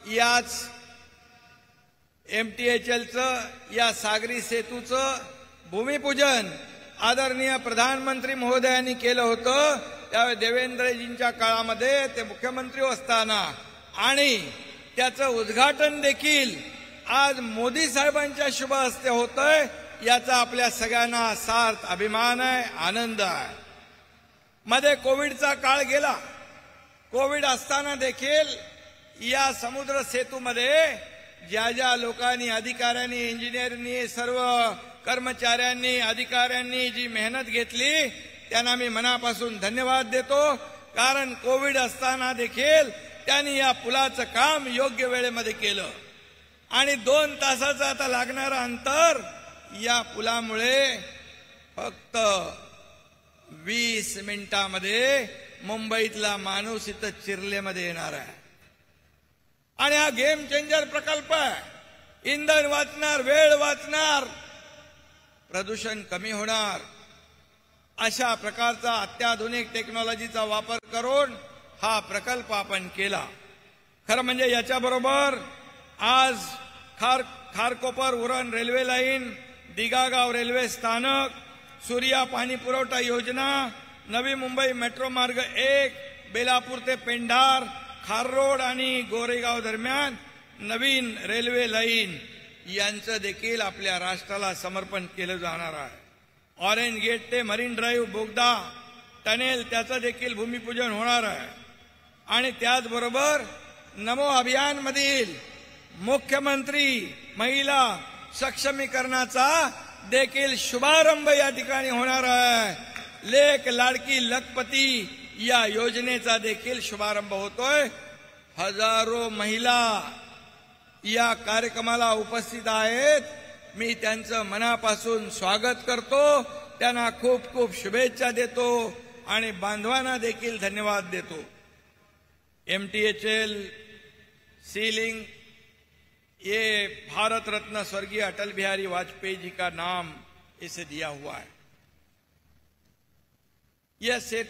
याच MTHLचं या सागरी सेतूचं भूमिपूजन आदरणीय प्रधानमंत्री महोदयांनी केलं होतं। त्यावेळी देवेंद्रजींच्या काळामध्ये ते मुख्यमंत्री असताना आणि त्याचं उद्घाटन देखील आज मोदी साहेबांच्या शुभ हस्ते होतंय। याचा आपल्या सगळ्यांना सार्थ अभिमान आहे, आनंद आहे। मध्ये कोविडचा काळ गेला। कोविड असताना देखील या समुद्र सेतूमध्ये ज्या ज्या लोकांनी, अधिकाऱ्यांनी, इंजिनियरनी, सर्व कर्मचाऱ्यांनी, अधिकाऱ्यांनी जी मेहनत घेतली त्यांना मी मनापासून धन्यवाद देतो। कारण कोविड असताना देखील त्यांनी या पुलाचं काम योग्य वेळेमध्ये केलं आणि 2 तासाचं आता लागणारं अंतर या पुलामुळे फक्त 20 मिनिटांमध्ये मुंबईतला माणूस इथं चिरलेमध्ये येणार आहे। आणि हा गेम चेंजर प्रकल्प आहे। इंधन वाचणार, वेळ वाचणार, प्रदूषण कमी होणार, अशा प्रकारचा अत्याधुनिक टेक्नॉलॉजीचा वापर करून हा प्रकल्प आपण केला। खरं म्हणजे याच्याबरोबर आज Kharkopar Uran railway line, Dighagaon railway स्थानक, सूर्या पाणी पुरवठा योजना, नवी मुंबई मेट्रो मार्ग 1, बेलापूर ते पेंढार, खाररोड आणि गोरेगाव दरम्यान नवीन रेल्वे लाईन यांचं देखील आपल्या राष्ट्राला समर्पण केलं जाणार आहे। ऑरेंज गेट ते मरीन ड्राईव्ह बोगदा टनेल त्याचं देखील भूमिपूजन होणार आहे। आणि त्याचबरोबर नमो अभियान मधील मुख्यमंत्री महिला सक्षमीकरणाचा देखील शुभारंभ या ठिकाणी होणार आहे। लेक लाडकी लखपती या योजनेचा देखील शुभारंभ होतोय। हजारो महिला या कार्यक्रमाला उपस्थित आहेत। मी त्यांचं मनापासून स्वागत करतो, त्यांना खूप खूप शुभेच्छा देतो आणि बांधवांना देखील धन्यवाद देतो। MTHL सीलिंग ये भारत रत्न स्वर्गीय अटल बिहारी वाजपेयी जी का नाम इसे दिया हुआ है। यह सेतु